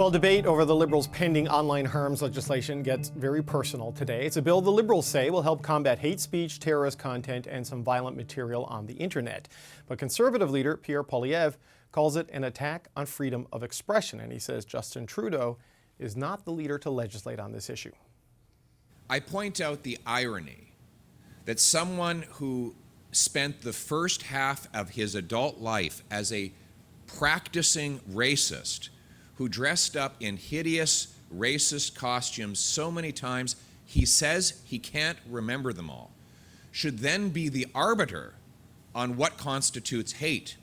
Well, debate over the Liberals' pending online harms legislation gets very personal today. It's a bill the Liberals say will help combat hate speech, terrorist content, and some violent material on the internet. But Conservative leader Pierre Poilievre calls it an attack on freedom of expression, and he says Justin Trudeau is not the leader to legislate on this issue. I point out the irony that someone who spent the first half of his adult life as a practicing racist, who dressed up in hideous racist costumes so many times he says he can't remember them all, should then be the arbiter on what constitutes hate.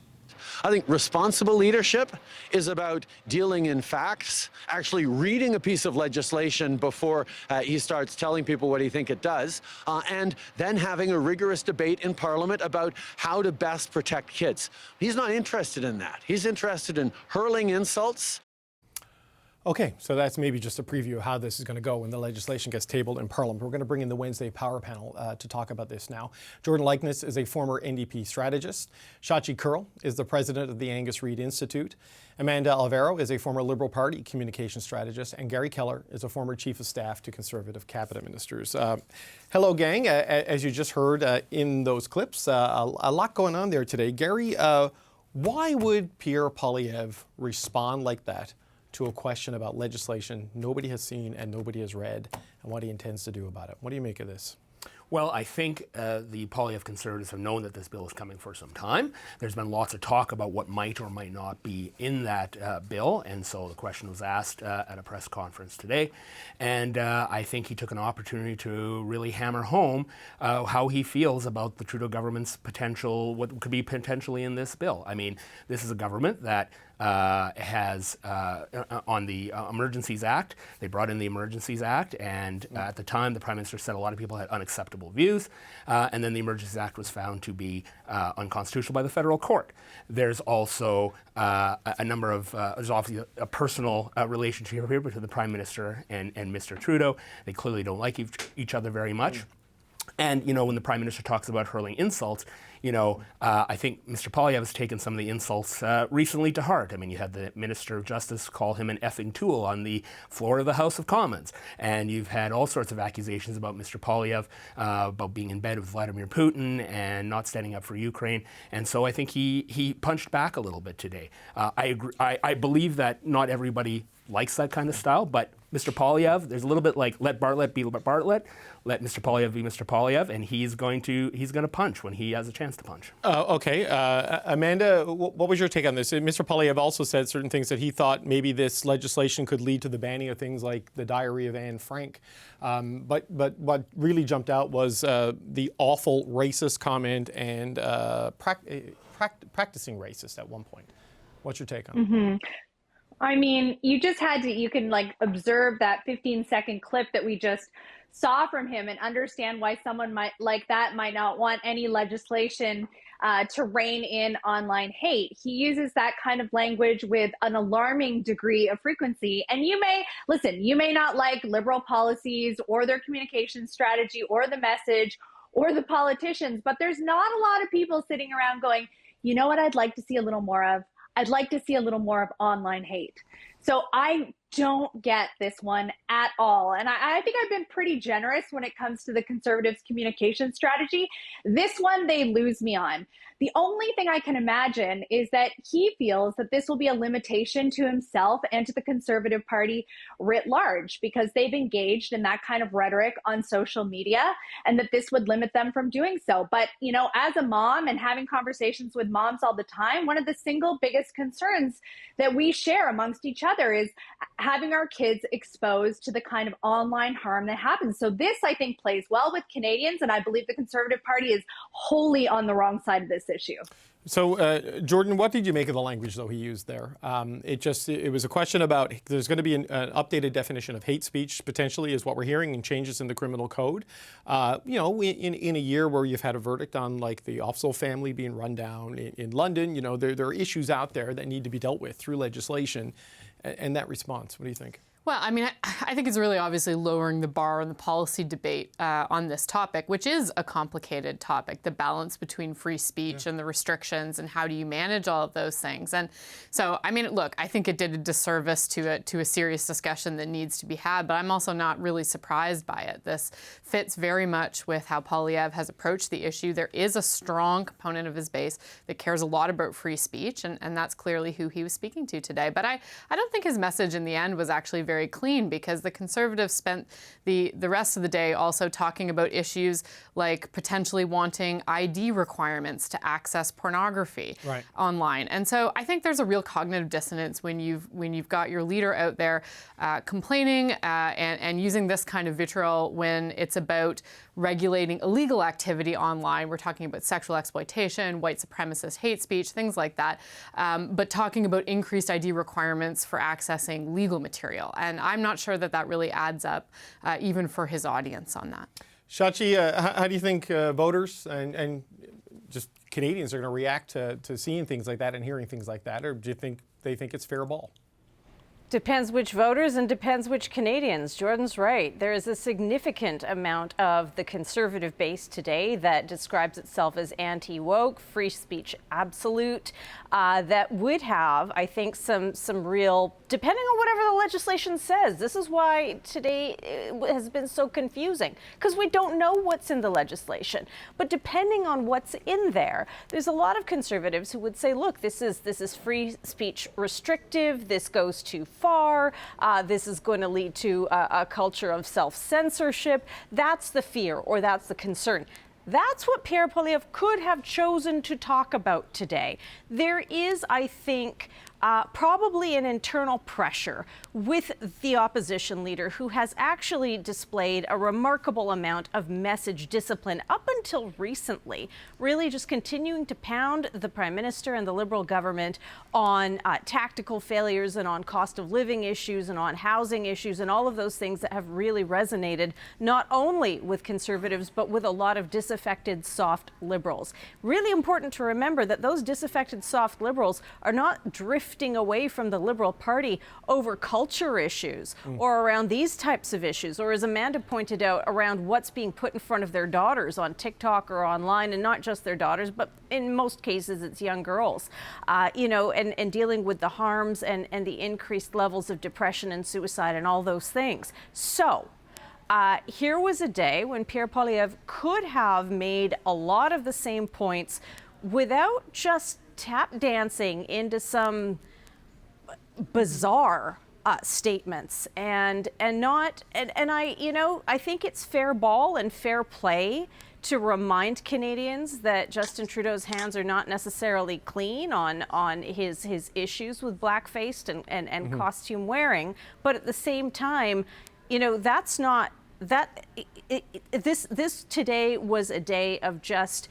I think responsible leadership is about dealing in facts, actually reading a piece of legislation before he starts telling people what he thinks it does, and then having a rigorous debate in Parliament about how to best protect kids. He's not interested in that. He's interested in hurling insults. Okay, so that's maybe just a preview of how this is going to go when the legislation gets tabled in Parliament. We're going to bring in the Wednesday Power Panel to talk about this now. Jordan Likeness is a former NDP strategist. Shachi Kurl is the president of the Angus Reid Institute. Amanda Alvaro is a former Liberal Party communication strategist. And Gary Keller is a former chief of staff to Conservative cabinet ministers. Hello, gang. As you just heard in those clips, a lot going on there today. Gary, why would Pierre Poilievre respond like that to a question about legislation nobody has seen and nobody has read, and what he intends to do about it? What do you make of this? Well, I think the Poilievre Conservatives have known that this bill is coming for some time. There's been lots of talk about what might or might not be in that bill, and so the question was asked at a press conference today. And I think he took an opportunity to really hammer home how he feels about the Trudeau government's potential, what could be potentially in this bill. I mean, this is a government that has, on the Emergencies Act, they brought in the Emergencies Act, and at the time the Prime Minister said a lot of people had unacceptable views, and then the Emergencies Act was found to be unconstitutional by the federal court. There's also a number of, there's obviously a personal relationship here between the Prime Minister and Mr. Trudeau. They clearly don't like each other very much. And, you know, when the Prime Minister talks about hurling insults, you know, I think Mr. Poilievre has taken some of the insults recently to heart. I mean, you had the Minister of Justice call him an effing tool on the floor of the House of Commons. And you've had all sorts of accusations about Mr. Poilievre, about being in bed with Vladimir Putin and not standing up for Ukraine. And so I think he punched back a little bit today. I agree. I believe that not everybody likes that kind of style, but Mr. Poilievre, there's a little bit like let Bartlett be Bartlett, let Mr. Poilievre be Mr. Poilievre, and he's going to punch when he has a chance to punch. Okay, Amanda, what was your take on this? Mr. Poilievre also said certain things that he thought maybe this legislation could lead to the banning of things like the Diary of Anne Frank. But what really jumped out was the awful racist comment and practicing racist at one point. What's your take on it? I mean, you can like observe that 15-second clip that we just saw from him and understand why someone might not want any legislation to rein in online hate. He uses that kind of language with an alarming degree of frequency. And you may not like Liberal policies or their communication strategy or the message or the politicians, but there's not a lot of people sitting around going, you know what I'd like to see a little more of? I'd like to see a little more of online hate. So I don't get this one at all. And I think I've been pretty generous when it comes to the Conservatives' communication strategy. This one, they lose me on. The only thing I can imagine is that he feels that this will be a limitation to himself and to the Conservative Party writ large, because they've engaged in that kind of rhetoric on social media, and that this would limit them from doing so. But, you know, as a mom and having conversations with moms all the time, one of the single biggest concerns that we share amongst each other is having our kids exposed to the kind of online harm that happens. So this, I think, plays well with Canadians, and I believe the Conservative Party is wholly on the wrong side of this issue. So, Jordan, what did you make of the language, though, he used there? It was a question about there's going to be an updated definition of hate speech, potentially, is what we're hearing, and changes in the criminal code. You know, in a year where you've had a verdict on, like, the Offsole family being run down in London, you know, there are issues out there that need to be dealt with through legislation. And that response, what do you think? Well, I mean, I think it's really obviously lowering the bar on the policy debate on this topic, which is a complicated topic, the balance between free speech and the restrictions, and how do you manage all of those things. And so, I mean, look, I think it did a disservice to a serious discussion that needs to be had, but I'm also not really surprised by it. This fits very much with how Poilievre has approached the issue. There is a strong component of his base that cares a lot about free speech, and that's clearly who he was speaking to today. But I don't think his message in the end was actually very clean, because the Conservatives spent the rest of the day also talking about issues like potentially wanting ID requirements to access pornography online. And so I think there's a real cognitive dissonance when you've got your leader out there complaining and using this kind of vitriol when it's about regulating illegal activity online. We're talking about sexual exploitation, white supremacist hate speech, things like that, but talking about increased ID requirements for accessing legal material. And I'm not sure that really adds up, even for his audience on that. Shachi, how do you think voters and just Canadians are going to react to seeing things like that and hearing things like that? Or do you think they think it's fair ball? Depends which voters and depends which Canadians. Jordan's right. There is a significant amount of the Conservative base today that describes itself as anti-woke, free speech absolute, that would have, I think, some real, depending on whatever the legislation says. This is why today has been so confusing, because we don't know what's in the legislation. But depending on what's in there, there's a lot of Conservatives who would say, look, this is free speech restrictive, this goes too far, this is going to lead to a culture of self-censorship. That's the fear, or that's the concern. That's what Pierre Poilievre could have chosen to talk about today. There is, I think, probably an internal pressure with the opposition leader, who has actually displayed a remarkable amount of message discipline up until recently, really just continuing to pound the Prime Minister and the Liberal government on tactical failures and on cost of living issues and on housing issues and all of those things that have really resonated not only with Conservatives but with a lot of disaffected soft Liberals. Really important to remember that those disaffected soft Liberals are not drifting away from the Liberal Party over culture issues or around these types of issues, or as Amanda pointed out, around what's being put in front of their daughters on TikTok or online, and not just their daughters, but in most cases it's young girls, and dealing with the harms and the increased levels of depression and suicide and all those things. So here was a day when Pierre Poilievre could have made a lot of the same points without just tap dancing into some bizarre statements I think it's fair ball and fair play to remind Canadians that Justin Trudeau's hands are not necessarily clean on his issues with blackface and costume wearing, but at the same time, that's not that. This today was a day of just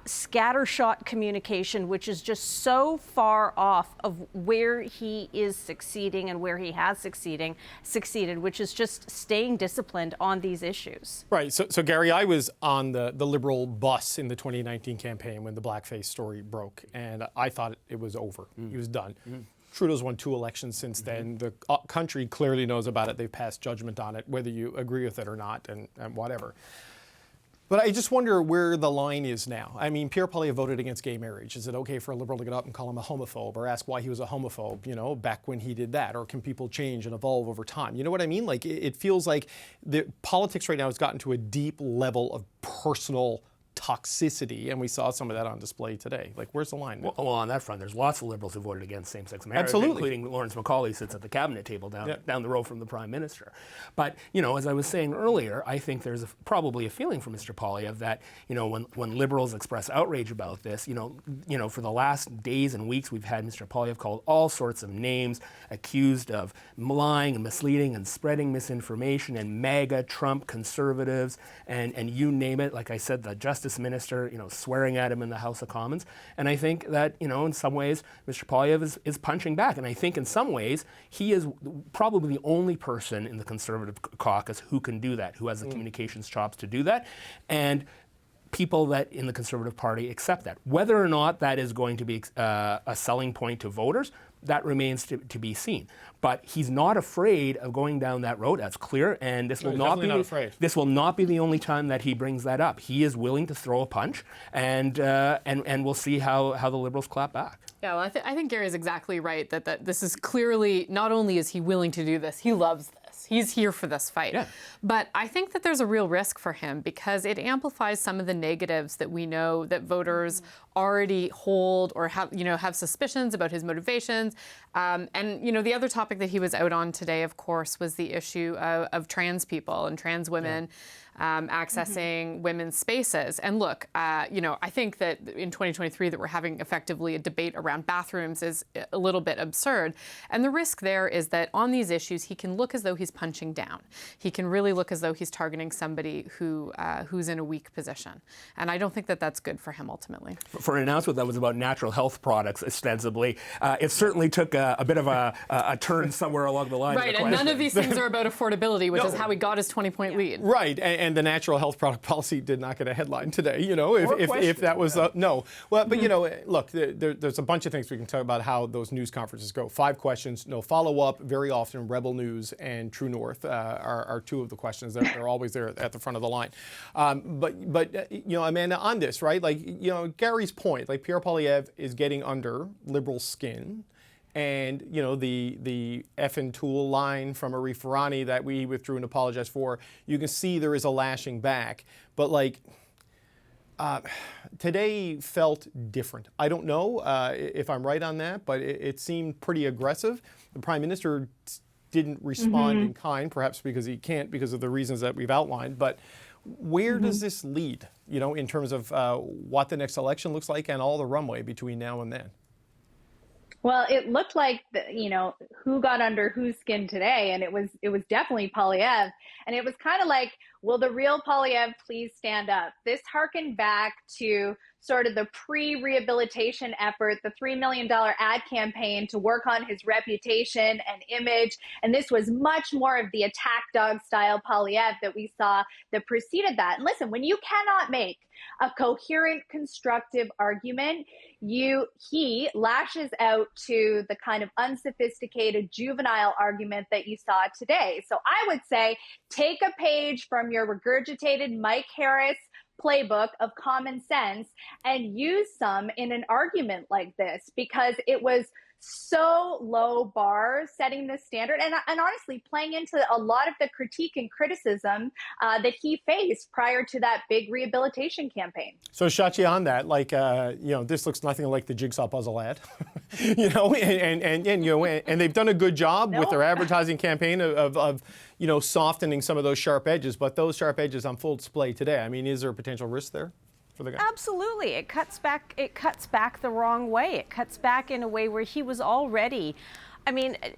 scattershot communication, which is just so far off of where he is succeeding and where he has succeeded, which is just staying disciplined on these issues. Right. So Gary, I was on the Liberal bus in the 2019 campaign when the blackface story broke, and I thought it was over. He was done. Trudeau's won 2 elections since then. The country clearly knows about it. They've passed judgment on it, whether you agree with it or not, and whatever. But I just wonder where the line is now. I mean, Pierre Poilievre voted against gay marriage. Is it okay for a Liberal to get up and call him a homophobe or ask why he was a homophobe, back when he did that? Or can people change and evolve over time? You know what I mean? Like, it feels like the politics right now has gotten to a deep level of personal toxicity, and we saw some of that on display today. Like, where's the line? Well, on that front, there's lots of Liberals who voted against same-sex marriage, Absolutely. including Lawrence Macaulay, sits at the cabinet table down the road from the Prime Minister. But, as I was saying earlier, I think there's probably a feeling from Mr. Poilievre that, when Liberals express outrage about this, for the last days and weeks, we've had Mr. Poilievre called all sorts of names, accused of lying and misleading and spreading misinformation, and MAGA, Trump, Conservatives, and you name it. Like I said, the Justice Minister, swearing at him in the House of Commons. And I think that, in some ways, Mr. Poilievre is punching back. And I think in some ways, he is probably the only person in the Conservative caucus who can do that, who has the communications chops to do that. And people that in the Conservative Party accept that. Whether or not that is going to be a selling point to voters, that remains to be seen. But he's not afraid of going down that road. That's clear, and this will not be this will not be the only time that he brings that up. He is willing to throw a punch, and we'll see how the Liberals clap back. Yeah, well, I think Gary's exactly right that this is clearly, not only is he willing to do this, he loves this. He's here for this fight. Yeah. But I think that there's a real risk for him because it amplifies some of the negatives that we know that voters already hold or have suspicions about his motivations. And the other topic that he was out on today, of course, was the issue of trans people and trans women. Accessing women's spaces. And look, I think that in 2023 that we're having effectively a debate around bathrooms is a little bit absurd. And the risk there is that on these issues, he can look as though he's punching down. He can really look as though he's targeting somebody who's in a weak position. And I don't think that that's good for him ultimately. For an announcement that was about natural health products ostensibly, it certainly took a bit of a turn somewhere along the line. Right, and none of these things are about affordability, which is how he got his 20-point lead. Right, and the natural health product policy did not get a headline today, if that was, no. Well, but, look, there's a bunch of things we can talk about how those news conferences go. 5 questions, no follow-up. Very often Rebel News and True North are 2 of the questions. They're always there at the front of the line. But Amanda, on this, right, Gary's point, Pierre Poilievre is getting under Liberal skin. And, the effing tool line from Arif Farani that we withdrew and apologized for, you can see there is a lashing back. But, today felt different. I don't know if I'm right on that, but it seemed pretty aggressive. The Prime Minister didn't respond in kind, perhaps because he can't because of the reasons that we've outlined. But where does this lead, in terms of what the next election looks like and all the runway between now and then? Well, it looked like who got under whose skin today, and it was definitely Poilievre, and it was kind of like, will the real Poilievre please stand up? This harkened back to sort of the pre-rehabilitation effort, the $3 million ad campaign to work on his reputation and image, and this was much more of the attack dog style Poilievre that we saw that preceded that. And listen, when you cannot make a coherent, constructive argument, he lashes out to the kind of unsophisticated juvenile argument that you saw today. So I would say take a page from your regurgitated Mike Harris playbook of common sense and use some in an argument like this, because it was so low bar setting the standard and honestly playing into a lot of the critique and criticism that he faced prior to that big rehabilitation campaign. So Shachi, on that, this looks nothing like the jigsaw puzzle ad, and they've done a good job with their advertising campaign of softening some of those sharp edges, but those sharp edges on full display today. I mean, is there a potential risk there? Absolutely. It cuts back the wrong way. It cuts back in a way where he was already,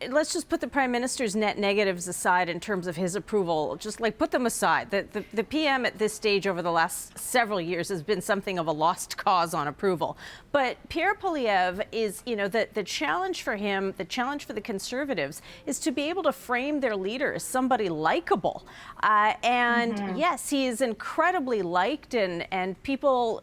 let's just put the Prime Minister's net negatives aside in terms of his approval. Just put them aside. The PM at this stage over the last several years has been something of a lost cause on approval. But Pierre Poilievre is, the challenge for him, the challenge for the Conservatives is to be able to frame their leader as somebody likable. Yes, he is incredibly liked and people,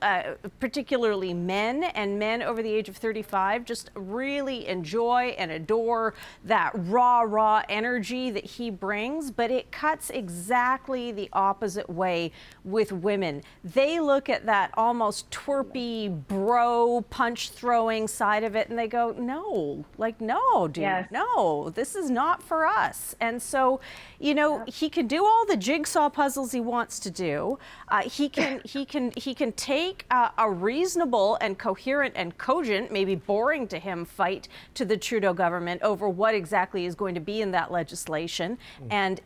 particularly men over the age of 35, just really enjoy and adore that raw energy that he brings, but it cuts exactly the opposite way with women. They look at that almost twerpy bro punch throwing side of it and they go, no, no, dude, yes. No, this is not for us. And so, he can do all the jigsaw puzzles he wants to do. He can take a reasonable and coherent and cogent, maybe boring to him, fight to the Trudeau government over what exactly is going to be in that legislation and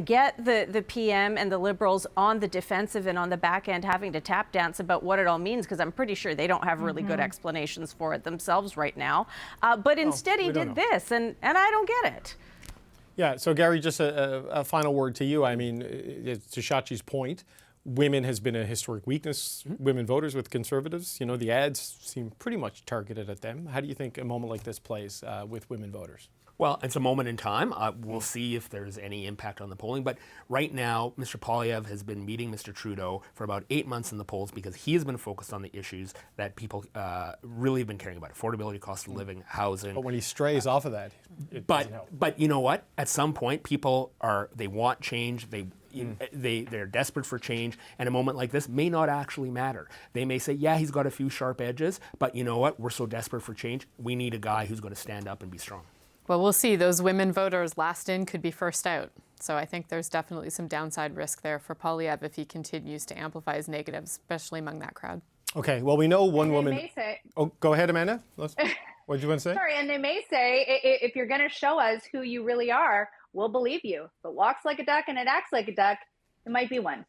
get the PM and the Liberals on the defensive and on the back end having to tap dance about what it all means, because I'm pretty sure they don't have really good explanations for it themselves right now. But instead he did this, and I don't get it. Yeah, so Gary, just a final word to you. I mean, to Shachi's point, women has been a historic weakness, women voters with Conservatives. The ads seem pretty much targeted at them. How do you think a moment like this plays with women voters? Well, it's a moment in time. We'll see if there's any impact on the polling. But right now, Mr. Poilievre has been meeting Mr. Trudeau for about 8 months in the polls because he has been focused on the issues that people really have been caring about: affordability, cost of living, housing. But when he strays off of that, it doesn't help. But you know what? At some point, people they want change. They're desperate for change, and a moment like this may not actually matter. They may say, yeah, he's got a few sharp edges, but you know what? We're so desperate for change, we need a guy who's going to stand up and be strong. Well, we'll see. Those women voters last in could be first out. So I think there's definitely some downside risk there for Poilievre if he continues to amplify his negatives, especially among that crowd. Okay, well, we know one woman. May say, oh, go ahead, Amanda. What did you want to say? sorry, and they may say, if you're going to show us who you really are, we'll believe you. If it walks like a duck and it acts like a duck, it might be one.